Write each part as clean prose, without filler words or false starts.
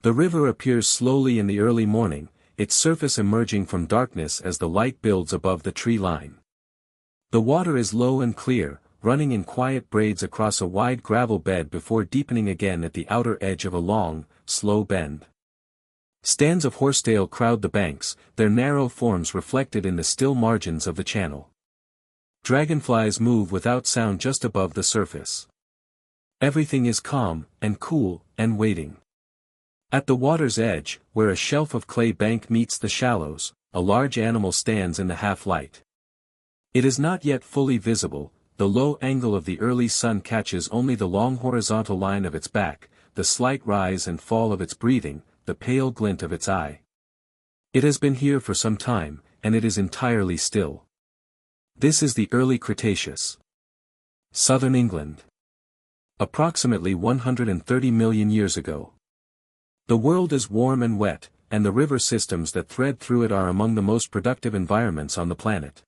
The river appears slowly in the early morning, its surface emerging from darkness as the light builds above the tree line. The water is low and clear, running in quiet braids across a wide gravel bed before deepening again at the outer edge of a long, slow bend. Stands of horsetail crowd the banks, their narrow forms reflected in the still margins of the channel. Dragonflies move without sound just above the surface. Everything is calm, and cool, and waiting. At the water's edge, where a shelf of clay bank meets the shallows, a large animal stands in the half-light. It is not yet fully visible, the low angle of the early sun catches only the long horizontal line of its back, the slight rise and fall of its breathing, the pale glint of its eye. It has been here for some time, and it is entirely still. This is the early Cretaceous. Southern England. Approximately 130 million years ago. The world is warm and wet, and the river systems that thread through it are among the most productive environments on the planet.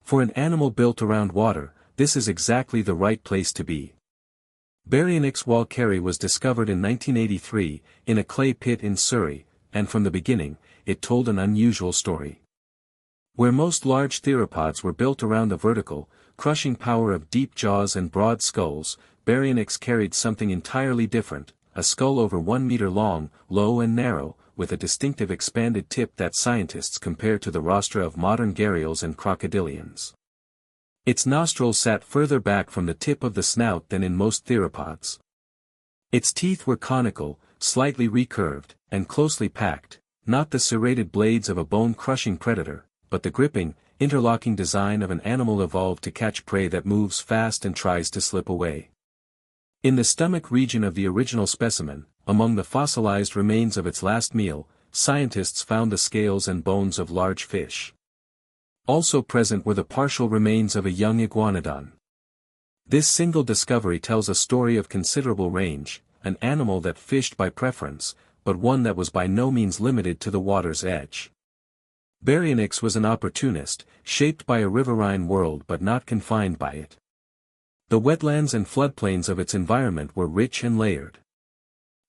For an animal built around water, this is exactly the right place to be. Baryonyx walkeri was discovered in 1983, in a clay pit in Surrey, and from the beginning, it told an unusual story. Where most large theropods were built around the vertical, crushing power of deep jaws and broad skulls, Baryonyx carried something entirely different, a skull over 1 meter long, low and narrow, with a distinctive expanded tip that scientists compare to the rostra of modern gharials and crocodilians. Its nostrils sat further back from the tip of the snout than in most theropods. Its teeth were conical, slightly recurved, and closely packed, not the serrated blades of a bone-crushing predator, but the gripping, interlocking design of an animal evolved to catch prey that moves fast and tries to slip away. In the stomach region of the original specimen, among the fossilized remains of its last meal, scientists found the scales and bones of large fish. Also present were the partial remains of a young iguanodon. This single discovery tells a story of considerable range, an animal that fished by preference, but one that was by no means limited to the water's edge. Baryonyx was an opportunist, shaped by a riverine world but not confined by it. The wetlands and floodplains of its environment were rich and layered.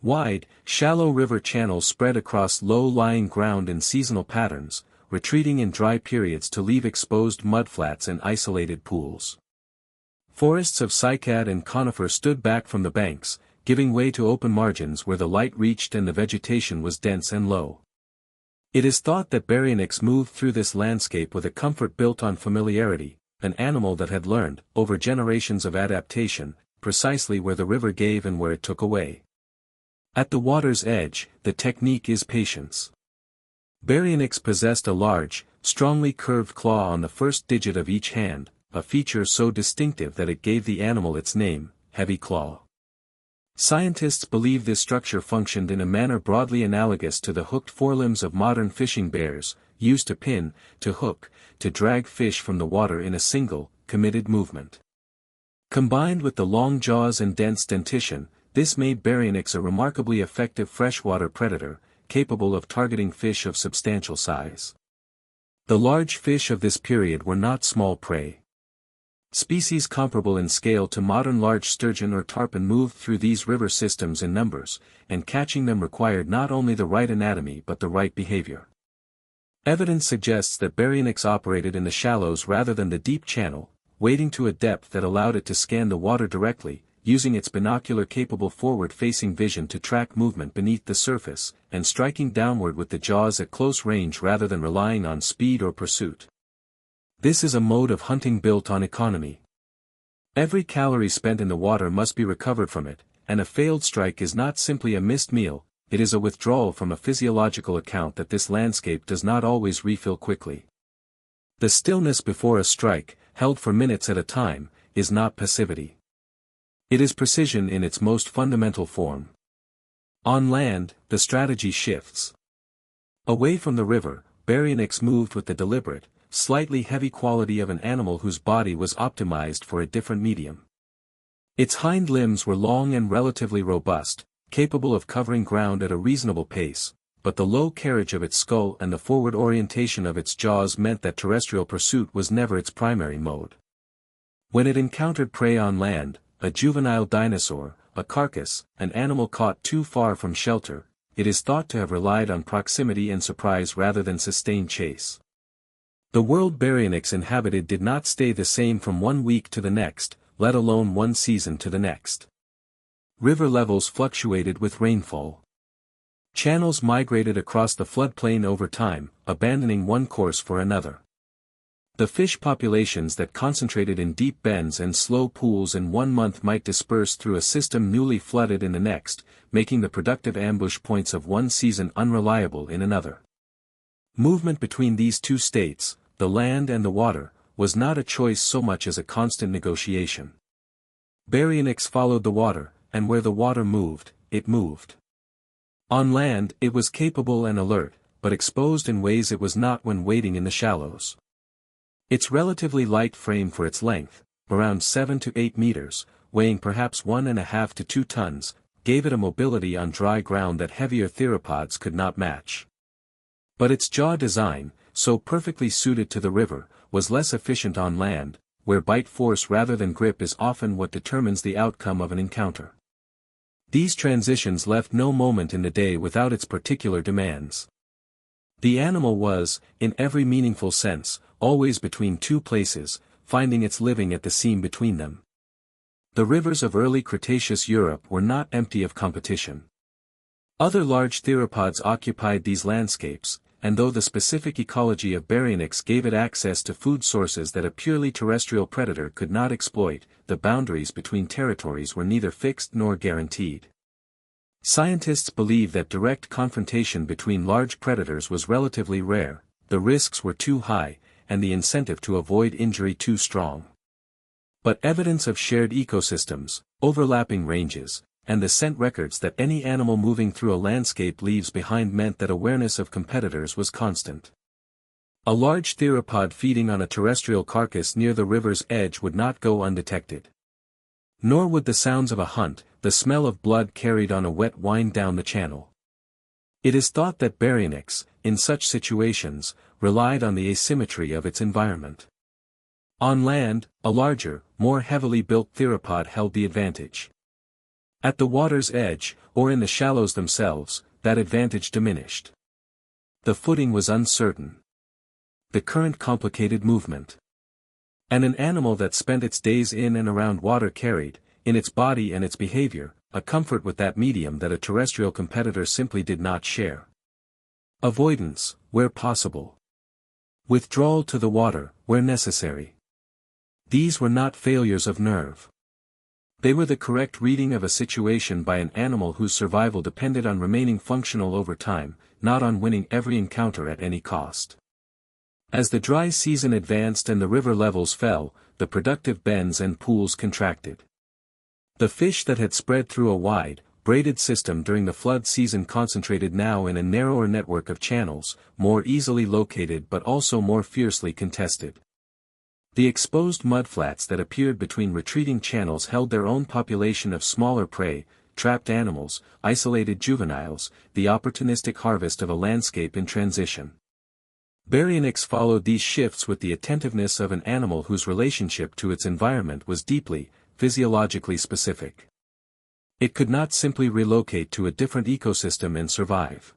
Wide, shallow river channels spread across low-lying ground in seasonal patterns, retreating in dry periods to leave exposed mudflats and isolated pools. Forests of cycad and conifer stood back from the banks, giving way to open margins where the light reached and the vegetation was dense and low. It is thought that Baryonyx moved through this landscape with a comfort built on familiarity, an animal that had learned, over generations of adaptation, precisely where the river gave and where it took away. At the water's edge, the technique is patience. Baryonyx possessed a large, strongly curved claw on the first digit of each hand, a feature so distinctive that it gave the animal its name, heavy claw. Scientists believe this structure functioned in a manner broadly analogous to the hooked forelimbs of modern fishing bears, used to pin, to hook, to drag fish from the water in a single, committed movement. Combined with the long jaws and dense dentition, this made Baryonyx a remarkably effective freshwater predator, capable of targeting fish of substantial size. The large fish of this period were not small prey. Species comparable in scale to modern large sturgeon or tarpon moved through these river systems in numbers, and catching them required not only the right anatomy but the right behavior. Evidence suggests that Baryonyx operated in the shallows rather than the deep channel, wading to a depth that allowed it to scan the water directly, using its binocular-capable forward-facing vision to track movement beneath the surface, and striking downward with the jaws at close range rather than relying on speed or pursuit. This is a mode of hunting built on economy. Every calorie spent in the water must be recovered from it, and a failed strike is not simply a missed meal, it is a withdrawal from a physiological account that this landscape does not always refill quickly. The stillness before a strike, held for minutes at a time, is not passivity. It is precision in its most fundamental form. On land, the strategy shifts. Away from the river, Baryonyx moved with the deliberate, slightly heavy quality of an animal whose body was optimized for a different medium. Its hind limbs were long and relatively robust, capable of covering ground at a reasonable pace, but the low carriage of its skull and the forward orientation of its jaws meant that terrestrial pursuit was never its primary mode. When it encountered prey on land, a juvenile dinosaur, a carcass, an animal caught too far from shelter, it is thought to have relied on proximity and surprise rather than sustained chase. The world Baryonyx inhabited did not stay the same from one week to the next, let alone one season to the next. River levels fluctuated with rainfall. Channels migrated across the floodplain over time, abandoning one course for another. The fish populations that concentrated in deep bends and slow pools in 1 month might disperse through a system newly flooded in the next, making the productive ambush points of one season unreliable in another. Movement between these two states, the land and the water, was not a choice so much as a constant negotiation. Baryonyx followed the water, and where the water moved, it moved. On land, it was capable and alert, but exposed in ways it was not when wading in the shallows. Its relatively light frame for its length, around 7 to 8 meters, weighing perhaps 1.5 to 2 tons, gave it a mobility on dry ground that heavier theropods could not match. But its jaw design, so perfectly suited to the river, was less efficient on land, where bite force rather than grip is often what determines the outcome of an encounter. These transitions left no moment in the day without its particular demands. The animal was, in every meaningful sense, always between two places, finding its living at the seam between them. The rivers of early Cretaceous Europe were not empty of competition. Other large theropods occupied these landscapes, and though the specific ecology of Baryonyx gave it access to food sources that a purely terrestrial predator could not exploit, the boundaries between territories were neither fixed nor guaranteed. Scientists believe that direct confrontation between large predators was relatively rare, the risks were too high, and the incentive to avoid injury too strong. But evidence of shared ecosystems, overlapping ranges, and the scent records that any animal moving through a landscape leaves behind meant that awareness of competitors was constant. A large theropod feeding on a terrestrial carcass near the river's edge would not go undetected. Nor would the sounds of a hunt, the smell of blood carried on a wet wind down the channel. It is thought that Baryonyx, in such situations, relied on the asymmetry of its environment. On land, a larger, more heavily built theropod held the advantage. At the water's edge, or in the shallows themselves, that advantage diminished. The footing was uncertain. The current complicated movement. And an animal that spent its days in and around water carried, in its body and its behavior, a comfort with that medium that a terrestrial competitor simply did not share. Avoidance, where possible. Withdrawal to the water, where necessary. These were not failures of nerve. They were the correct reading of a situation by an animal whose survival depended on remaining functional over time, not on winning every encounter at any cost. As the dry season advanced and the river levels fell, the productive bends and pools contracted. The fish that had spread through a wide, braided system during the flood season concentrated now in a narrower network of channels, more easily located but also more fiercely contested. The exposed mudflats that appeared between retreating channels held their own population of smaller prey, trapped animals, isolated juveniles, the opportunistic harvest of a landscape in transition. Baryonyx followed these shifts with the attentiveness of an animal whose relationship to its environment was deeply, physiologically specific. It could not simply relocate to a different ecosystem and survive.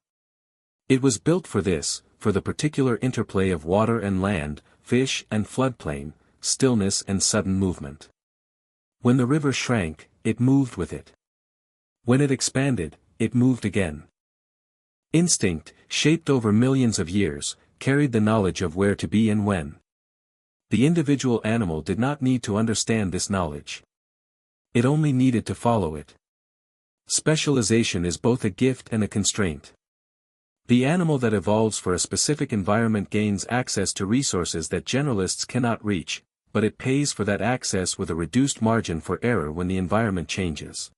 It was built for this, for the particular interplay of water and land, fish and floodplain, stillness and sudden movement. When the river shrank, it moved with it. When it expanded, it moved again. Instinct, shaped over millions of years, carried the knowledge of where to be and when. The individual animal did not need to understand this knowledge. It only needed to follow it. Specialization is both a gift and a constraint. The animal that evolves for a specific environment gains access to resources that generalists cannot reach, but it pays for that access with a reduced margin for error when the environment changes.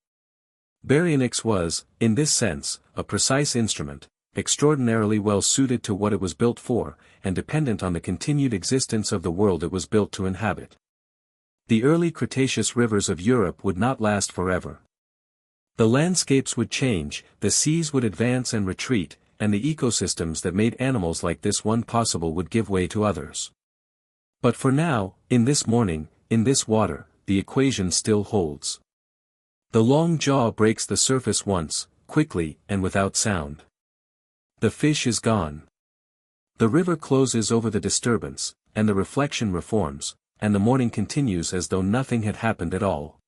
Baryonyx was, in this sense, a precise instrument, extraordinarily well suited to what it was built for, and dependent on the continued existence of the world it was built to inhabit. The early Cretaceous rivers of Europe would not last forever. The landscapes would change, the seas would advance and retreat, and the ecosystems that made animals like this one possible would give way to others. But for now, in this morning, in this water, the equation still holds. The long jaw breaks the surface once, quickly and without sound. The fish is gone. The river closes over the disturbance, and the reflection reforms, and the morning continues as though nothing had happened at all.